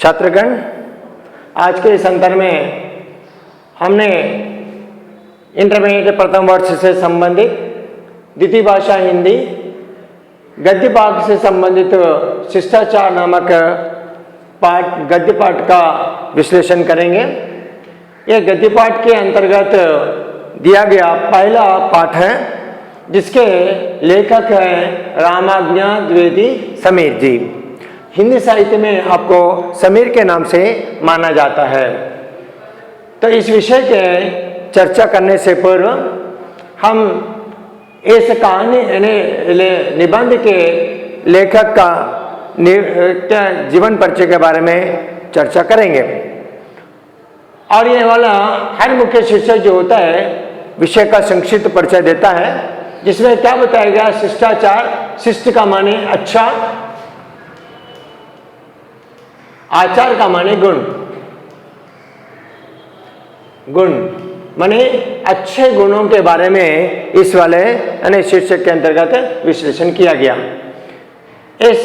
छात्रगण, आज के इस अंतर में हमने इंटरमीडिएट प्रथम वर्ष से संबंधित द्वितीय भाषा हिंदी गद्य पाठ से संबंधित शिष्टाचार नामक पाठ गद्य पाठ का विश्लेषण करेंगे। यह गद्य पाठ के अंतर्गत दिया गया पहला पाठ है, जिसके लेखक हैं रामाज्ञा द्विवेदी समीर जी। हिंदी साहित्य में आपको समीर के नाम से माना जाता है। तो इस विषय के चर्चा करने से पूर्व हम इस कहानी निबंध के लेखक का जीवन परिचय के बारे में चर्चा करेंगे। और ये वाला हर मुख्य शीर्षक जो होता है विषय का संक्षिप्त परिचय देता है, जिसमें क्या बताया गया, शिष्टाचार, शिष्ट का माने अच्छा, आचार का माने गुण, गुण माने अच्छे गुणों के बारे में इस वाले शीर्षक के अंतर्गत विश्लेषण किया गया। इस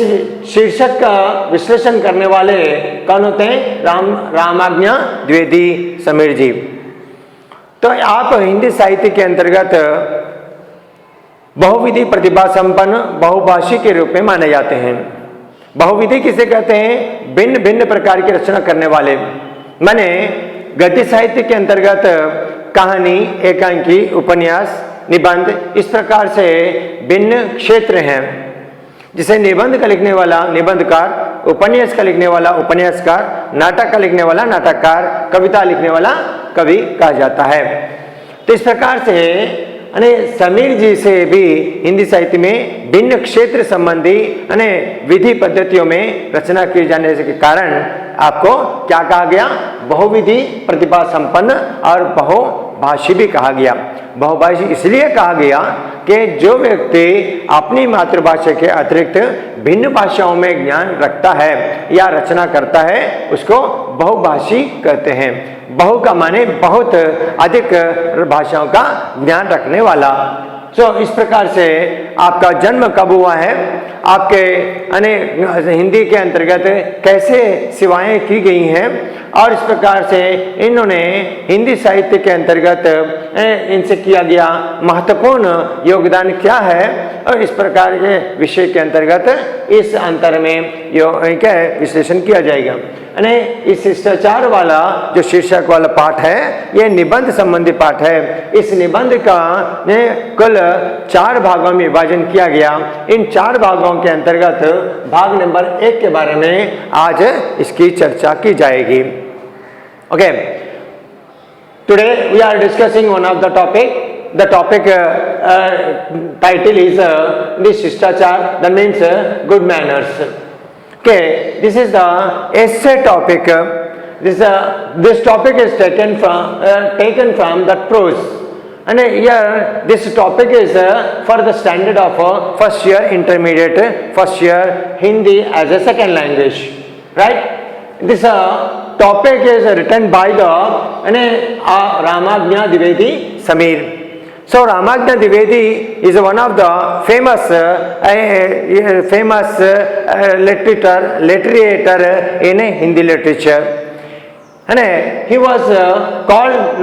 शीर्षक का विश्लेषण करने वाले कौन होते हैं? रामाज्ञा द्विवेदी समीर जी। तो आप हिंदी साहित्य के अंतर्गत बहुविधि प्रतिभा संपन्न बहुभाषी के रूप में माने जाते हैं। बहुविधि किसे कहते हैं? भिन्न भिन्न प्रकार की रचना करने वाले। माने गद्य साहित्य के अंतर्गत कहानी, एकांकी, उपन्यास, निबंध, इस प्रकार से भिन्न क्षेत्र हैं। जिसे निबंध का लिखने वाला निबंधकार, उपन्यास का लिखने वाला उपन्यासकार, नाटक का लिखने वाला नाटककार, कविता लिखने वाला कवि कहा जाता है। तो इस प्रकार से समीर जी से भी हिंदी साहित्य में भिन्न क्षेत्र संबंधी विधि पद्धतियों में रचना किए जाने के कारण आपको क्या कहा गया? बहुविधि प्रतिभा संपन्न और बहुभाषी भी कहा गया। बहुभाषी इसलिए कहा गया कि जो व्यक्ति अपनी मातृभाषा के अतिरिक्त भिन्न भाषाओं में ज्ञान रखता है या रचना करता है, उसको बहुभाषी कहते हैं। बहु का माने बहुत अधिक भाषाओं का ज्ञान रखने वाला। इस प्रकार से आपका जन्म कब हुआ है, आपके हिंदी के अंतर्गत कैसे सेवाएं की गई हैं, और इस प्रकार से इन्होंने हिंदी साहित्य के अंतर्गत इनसे किया गया महत्वपूर्ण योगदान क्या है, और इस प्रकार के विषय के अंतर्गत इस अंतर में क्या विश्लेषण किया जाएगा। इस शिष्टाचार वाला जो शीर्षक वाला पाठ है, यह निबंध संबंधी पाठ है। इस निबंध का कुल 4 भागों में विभाजन किया गया। इन 4 भागों के अंतर्गत भाग नंबर 1 के बारे में आज इसकी चर्चा की जाएगी। Okay, today we are discussing one of the topic. The topic title is the शिष्टाचार, that means good manners. Okay, this is the essay topic. This topic is taken from the prose, and here this topic is for the standard of first year intermediate, first year Hindi as a second language, right? This topic is written by the Ramajna Dwivedi Sameer. So Ramajna Dwivedi is one of the famous literator in Hindi literature, and he was called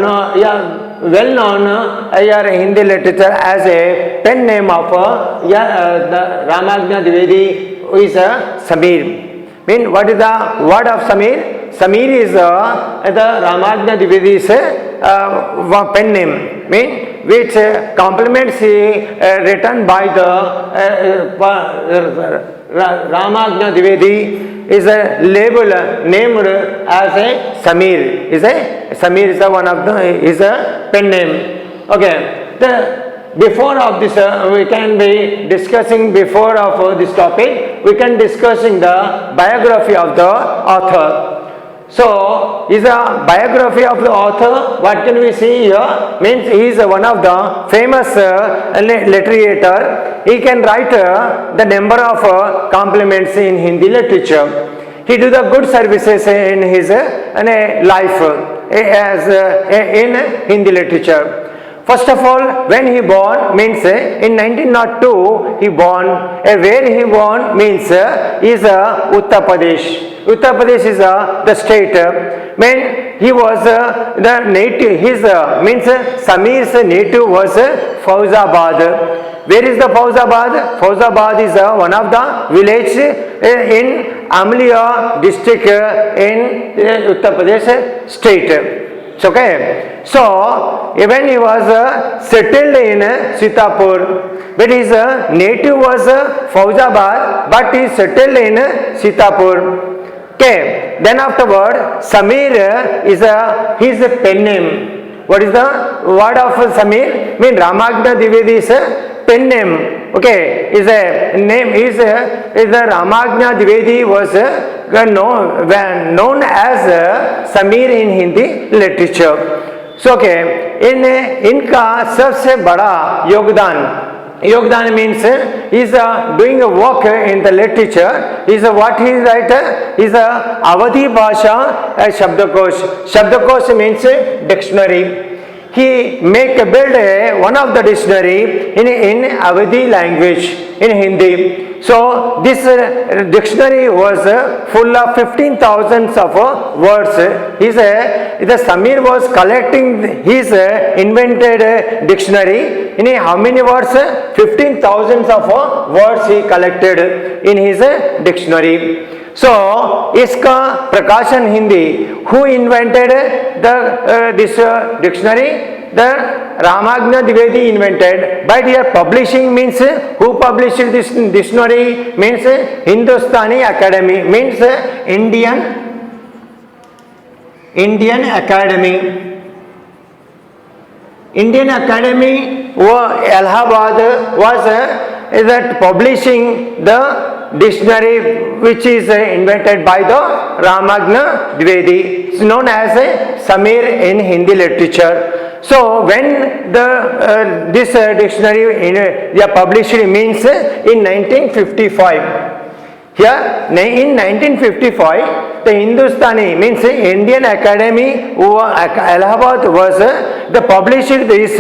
well known Hindi literature as a pen name of the Ramajna Dwivedi, who is Sameer. Mean, what is the word of Sameer? Sameer is the Ramajna Dwivedi's pen name, mean which complements written by the Ramajna Dwivedi is a label named as a Sameer. Sameer is one of the is a pen name. Okay, before of this we can be discussing before of this topic, we can discussing the biography of the author. So, is a biography of the author. What can we see here? Means he is one of the famous literator. He can write the number of compliments in Hindi literature. He do the good services in his life as in Hindi literature. First of all, when he born means in 1902 he born. Where he born means is Uttar Pradesh. Uttar Pradesh is the state. When he was the native, his means Samir's native was Fauzabad. Where is the Fauzabad? Fauzabad is one of the village in Amlia district in Uttar Pradesh state. Okay. So even he was settled in Sitapur, but his native was Fauzabad, but he settled in Sitapur. Okay. Then afterward, Samir is his pen name. What is the word of Samir? Mean Ramagna Dwivedi is pen name. Okay, is a name is the Ramagna Dwivedi was known as Samir in Hindi literature. So okay, इनका सबसे बड़ा योगदान means he is doing a work in the literature. Is what he write is Awadhi Bhasha Shabdakosh means dictionary. He build one of the dictionary in Awadhi language in Hindi. So this dictionary was full of 15,000 of words. The Samir was collecting his invented dictionary. In how many words? 15,000 of words he collected in his dictionary. So इसका प्रकाशन Hindi, who invented this dictionary? The Ramagna Dwivedi invented. But here publishing means who published this dictionary means Hindustani Academy, means Indian Academy. Indian Academy Allahabad was that publishing the dictionary which is invented by the Ramagna Dwivedi. It's known as Samir in Hindi literature. So when this dictionary published means in 1955. Here in 1955 the Hindustani means Indian Academy Allahabad was the published this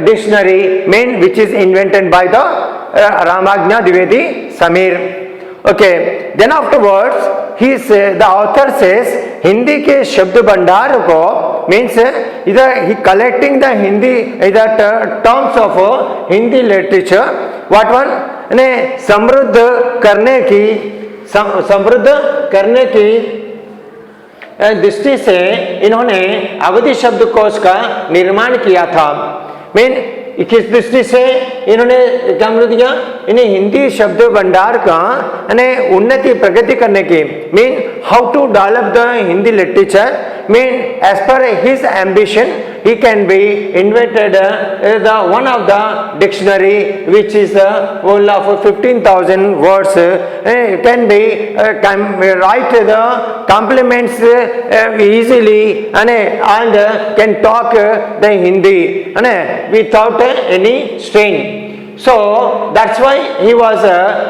dictionary which is invented by the Ramagna Dwivedi Samir. Okay, then afterwards the author says Hindi के शब्द भंडार को means either he collecting the Hindi terms of Hindi literature. What one? ने समृद्ध करने की दृष्टि से इन्होंने अवधि शब्दकोश का निर्माण किया था. किस दृष्टि से इन्होंने क्या दिया? इन्हें हिंदी शब्द भंडार का उन्नति प्रगति करने की how to develop the Hindi literature as per his ambition he can be invented the one of the dictionary which is full of 15,000 words. Can be write the complements easily and can talk the Hindi without any strain. So that's why he was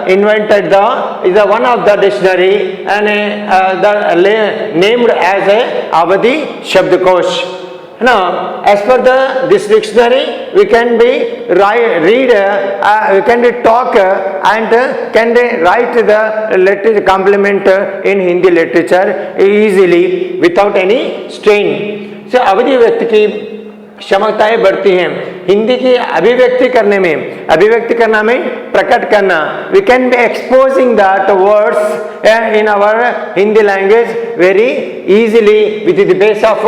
invented the one of the dictionary and named as Awadhi Shabdakosh. Now, as per this dictionary, we can be read, we can be talk and can be write the literature complement in Hindi literature easily without any strain. So अवधि व्यक्ति की क्षमताएं बढ़ती हैं हिंदी की अभिव्यक्ति करना में प्रकट करना. We can be exposing that words in our Hindi language very easily with the base of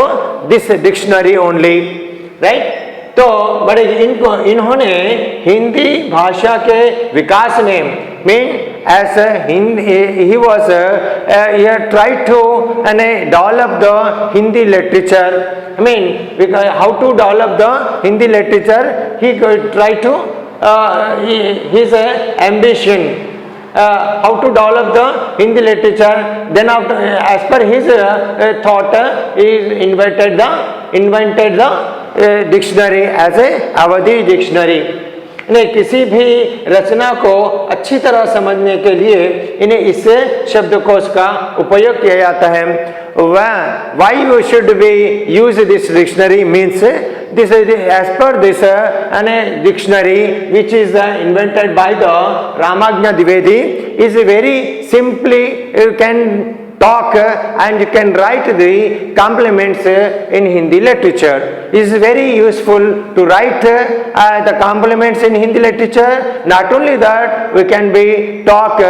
this dictionary only, right. तो बड़े इन्होंने हिंदी भाषा के विकास में as he was he tried to develop the Hindi literature. How to develop the Hindi literature? He tried to his ambition. How to develop the Hindi literature? Then after, as per his thought, he invented the dictionary as a Awadhi dictionary. किसी भी रचना को अच्छी तरह समझने के लिए इन्हें इस शब्दकोश का उपयोग किया जाता है. why you should be use this dictionary means this is as per this dictionary which is invented by the Ramagna Dwivedi is very simply you can talk and you can write the complements in Hindi literature. It is very useful to write the complements in Hindi literature. Not only that, we can be talk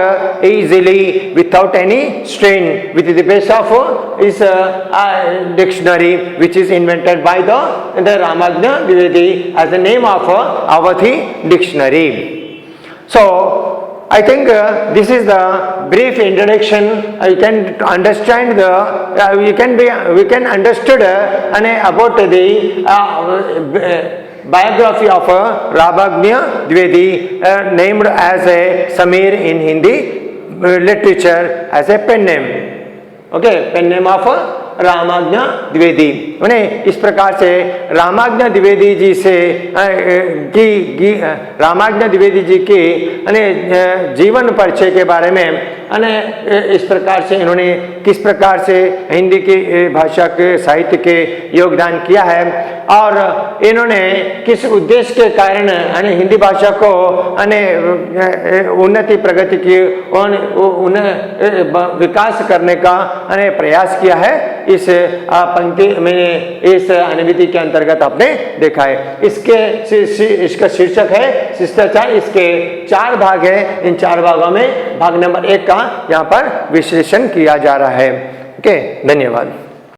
easily without any strain with the base of is dictionary which is invented by the Ramagna Dwivedi as the name of Awadhi dictionary. So I think this is the brief introduction. You can understand the we can understood about the biography of Ramagna Dwivedi named as a Samir in Hindi literature as a pen name. Okay, pen name of Ramagya Dwivedi. मैंने इस प्रकार से रामाज्ञा द्विवेदी जी से रामाज्ञा द्विवेदी जी की जीवन परिचय के बारे में इस प्रकार से इन्होंने किस प्रकार से हिंदी की भाषा के साहित्य के योगदान किया है और इन्होंने किस उद्देश्य के कारण हिंदी भाषा को उन्नति प्रगति की विकास करने का प्रयास किया है। इस पंक्ति मैंने इस अनुविधि के अंतर्गत आपने देखा है। इसका शीर्षक है शिष्टाचार। इसके 4 भाग है। इन 4 भागों में भाग नंबर 1 का यहाँ पर विश्लेषण किया जा रहा है। ओके, धन्यवाद।